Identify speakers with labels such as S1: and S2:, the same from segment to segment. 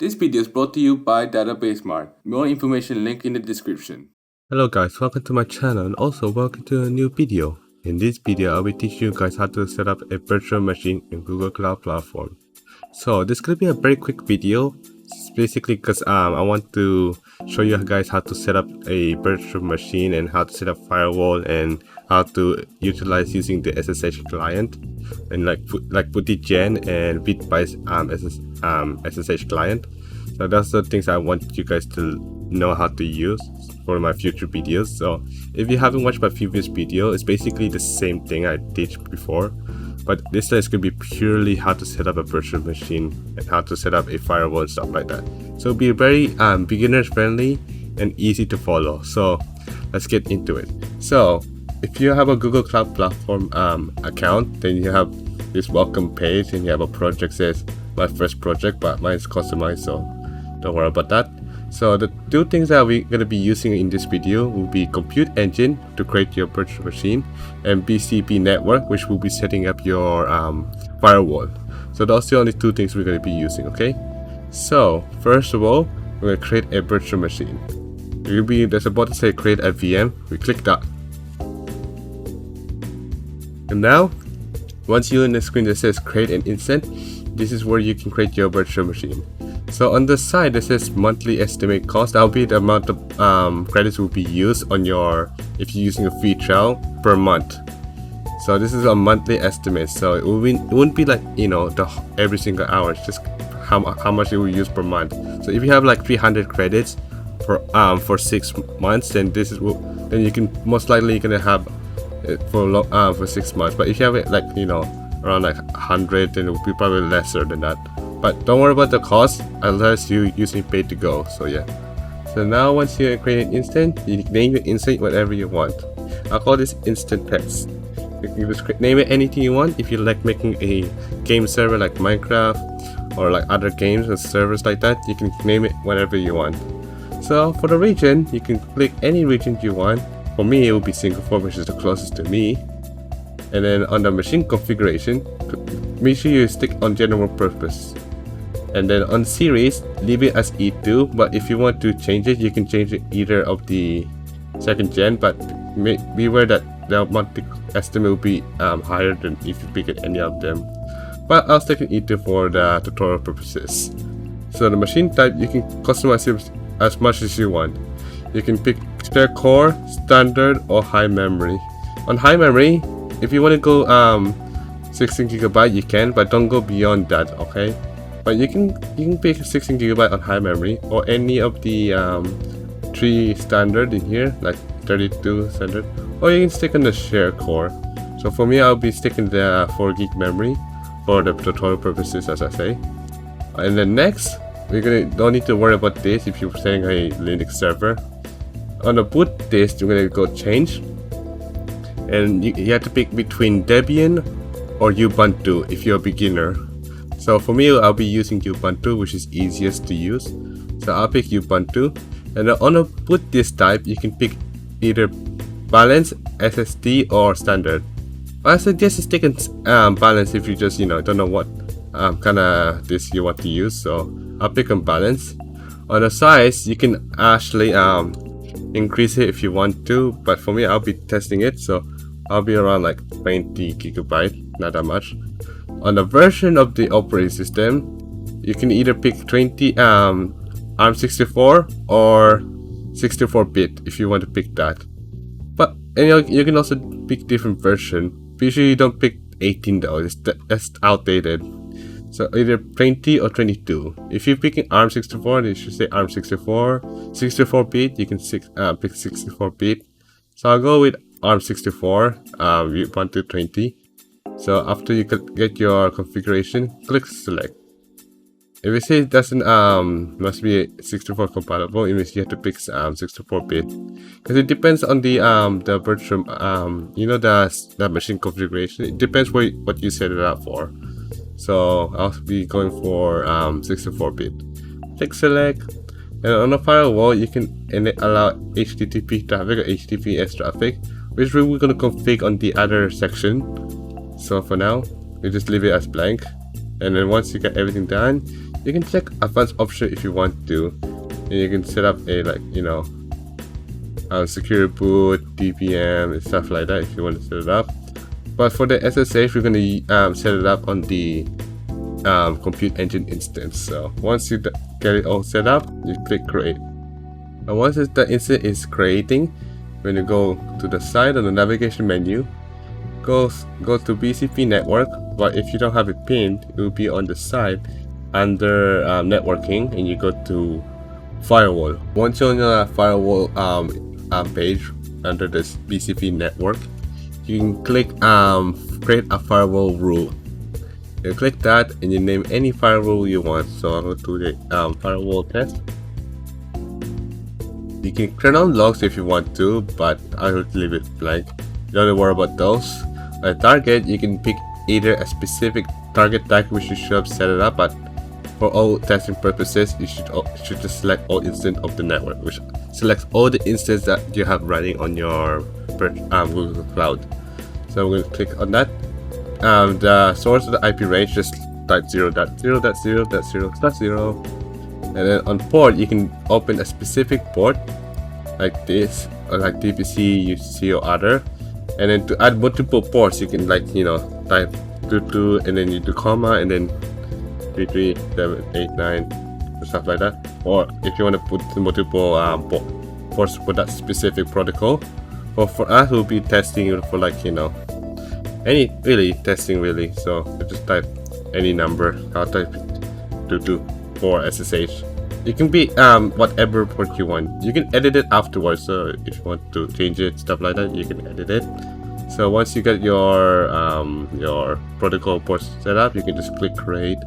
S1: This video is brought to you by Database Mart. More information link in the description.
S2: Hello guys, welcome to my channel and also welcome to a new video. In this video, I'll be teaching you guys how to set up a virtual machine in Google Cloud Platform. So this is going to be a very quick video. It's basically because I want to show you guys how to set up a virtual machine and how to set up firewall and how to utilize using the SSH client and like PuTTYGen and Bitbuy SSH client. So that's the things I want you guys to know how to use for my future videos. So if you haven't watched my previous video, it's basically the same thing I teach before, but this time it's going to be purely how to set up a virtual machine and how to set up a firewall and stuff like that. So it'll be very beginner friendly and easy to follow. So let's get into it. So if you have a Google Cloud Platform account, then you have this welcome page and you have a project says my first project, but mine is customized, so don't worry about that. So the two things that we're going to be using in this video will be Compute Engine to create your virtual machine and BCP network, which will be setting up your firewall. So those are the only two things we're going to be using, okay? So first of all, we're going to create a virtual machine. There's a button say create a VM. We click that. And now, once you're in the screen that says create an instance, this is where you can create your virtual machine. So on the side it says monthly estimate cost. That'll be the amount of credits will be used on your, if you're using a free trial, per month. So this is a monthly estimate, so it wouldn't be like, you know, every single hour. It's just how much it will use per month. So if you have like 300 credits for 6 months, then then you can most likely you're gonna have it for 6 months. But if you have it like, you know, around like 100, then it will be probably lesser than that. But don't worry about the cost unless you're using pay to go. So yeah. So now once you create an instance, you name your instance whatever you want. I'll call this instant test. You can just name it anything you want. If you like making a game server like Minecraft or like other games and servers like that, you can name it whatever you want. So for the region, you can click any region you want. For me, it will be Singapore, which is the closest to me. And then on the machine configuration, make sure you stick on general purpose. And then on series, leave it as E2, but if you want to change it, you can change it either of the second gen, but beware that the monthly estimate will be higher than if you pick any of them. But I'll stick in E2 for the tutorial purposes. So the machine type, you can customize it as much as you want. You can pick spare core, standard, or high memory. On high memory, if you want to go 16GB, you can, but don't go beyond that, okay? But you can pick 16GB on high memory or any of the 3 standard in here, like 32 standard, or you can stick on the share core. So for me, I'll be sticking the 4GB memory for the tutorial purposes, as I say. And then next, don't need to worry about this if you're setting a Linux server. On the boot disk, you're gonna go change, and you have to pick between Debian or Ubuntu if you're a beginner. So for me, I'll be using Ubuntu, which is easiest to use. So I'll pick Ubuntu. And then on a boot disk type, you can pick either balance, SSD, or standard. I suggest sticking balance if you just, you know, don't know what kind of disk you want to use. So I'll pick on balance. On the size, you can actually increase it if you want to, but for me, I'll be testing it, so I'll be around like 20GB, not that much. On the version of the operating system, you can either pick 20 ARM64 or 64-bit if you want to pick that. But you can also pick different version. Be sure you don't pick 18 though, that's outdated. So either 20 or 22. If you're picking ARM64, you should say ARM64. 64-bit, you can pick 64-bit. So I'll go with ARM64, you want to 20. So after you get your configuration, click select. If it says it doesn't must be 64 compatible, it means you have to pick 64-bit, because it depends on the virtual you know, the machine configuration. It depends what you set it up for. So I'll be going for 64-bit. Click select, and on the firewall you can allow HTTP traffic or HTTPS traffic, which we're going to configure on the other section. So for now, we just leave it as blank. And then once you get everything done, You can check advanced option if you want to, and you can set up a secure boot, DPM, and stuff like that if you want to set it up. But for the SSH, we're going to set it up on the compute engine instance. So once you get it all set up, you click create. And once the instance is creating, when you go to the side on the navigation menu, go to BCP network. But if you don't have it pinned, it will be on the side under networking, and you go to firewall. Once you're on the firewall page under this BCP network, you can click create a firewall rule. You click that and you name any firewall you want. So I'll go to the firewall test. You can turn on logs if you want to, but I would leave it blank. You don't have to worry about those. A target, you can pick either a specific target tag which you should have set it up, but for all testing purposes, you should just select all instance of the network, which selects all the instances that you have running on your Google Cloud. So I'm going to click on that. The source of the IP range, just type 0.0.0.0.0, and then on port you can open a specific port like this, or like DPC, UCC, or other. And then to add multiple ports, you can type 22 and then you do comma and then 3, 3, 7, 8, 9, or stuff like that. Or if you want to put multiple ports for that specific protocol. But for us, we'll be testing for any testing really. So you just type any number. I'll type 22 for SSH. It can be whatever port you want. You can edit it afterwards. So if you want to change it, stuff like that, you can edit it. So once you get your protocol port set up, you can just click create,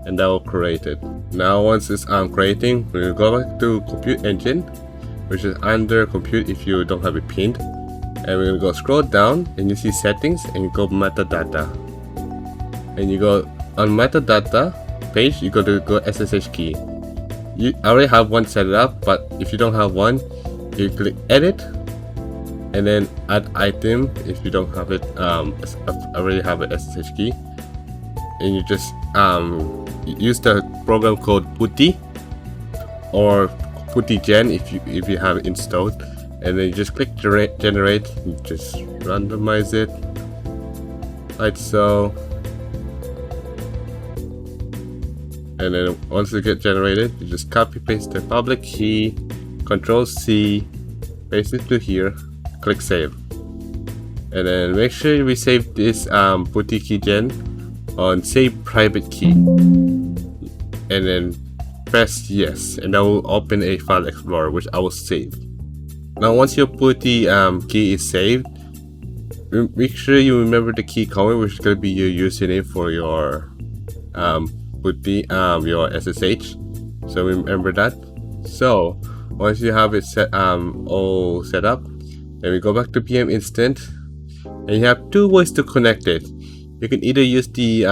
S2: and that will create it. Now once it's creating, we'll go back to compute engine, which is under compute if you don't have it pinned. And we're gonna go scroll down and you see settings and you go metadata. And you go on metadata page, you go SSH key. You already have one set up, but if you don't have one, you click edit and then add item if you don't have it. Already have an SSH key, and you just use the program called PuTTY or PuTTYgen if you have it installed, and then you just click generate, and just randomize it like so. And then once it gets generated, you just copy paste the public key, Control C, paste it to here, click save. And then make sure we save this PuTTYgen on save private key. And then press yes, and that will open a file explorer which I will save. Now once your PuTTY key is saved, make sure you remember the key comment, which is going to be your username for your PuTTY, your SSH. So remember that. So once you have it all set up, then we go back to PM Instant, and you have two ways to connect it. You can either use the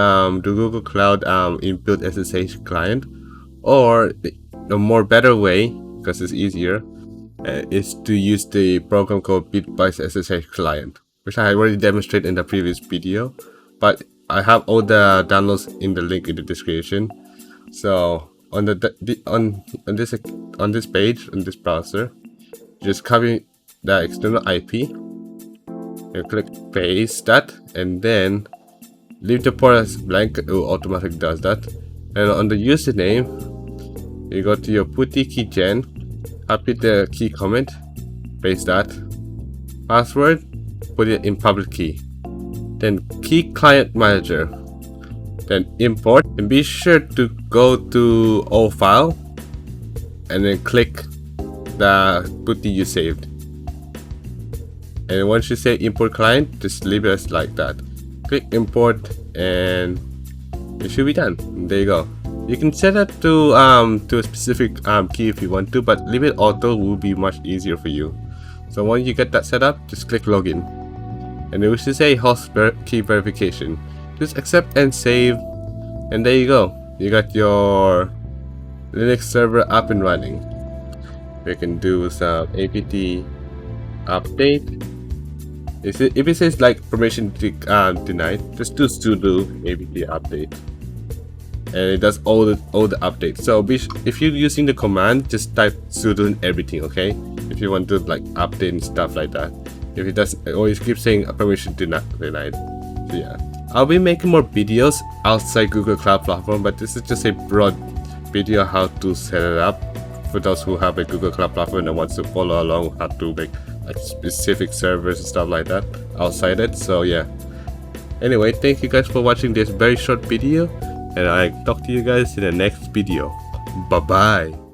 S2: Google Cloud inbuilt SSH client, or the more better way, because it's easier, is to use the program called Bitbuys SSH client, which I already demonstrated in the previous video, but I have all the downloads in the link in the description. So on this page, on this browser, just copy the external IP and click paste that, and then leave the port as blank. It will automatically does that. And on the username, you go to your PuTTYgen, copy the key comment, paste that. Password, put it in public key. Then key client manager, then import, and be sure to go to all file and then click the PuTTY you saved. And once you say import client, just leave it as like that. Click import and it should be done. And there you go. You can set it to a specific key if you want to, but leave it auto will be much easier for you. So once you get that set up, just click login. And it will say host key verification. Just accept and save, and there you go. You got your Linux server up and running. We can do some apt update. If it says like permission denied, just do sudo apt update. and it does all the updates. So if you're using the command, just type sudo in everything, okay? If you want to like update and stuff like that. If it does always keep saying permission denied. So yeah, I'll be making more videos outside Google Cloud Platform, but this is just a broad video how to set it up for those who have a Google Cloud Platform and wants to follow along how to make like specific servers and stuff like that outside it. So yeah, anyway, thank you guys for watching this very short video, and I talk to you guys in the next video. Bye bye.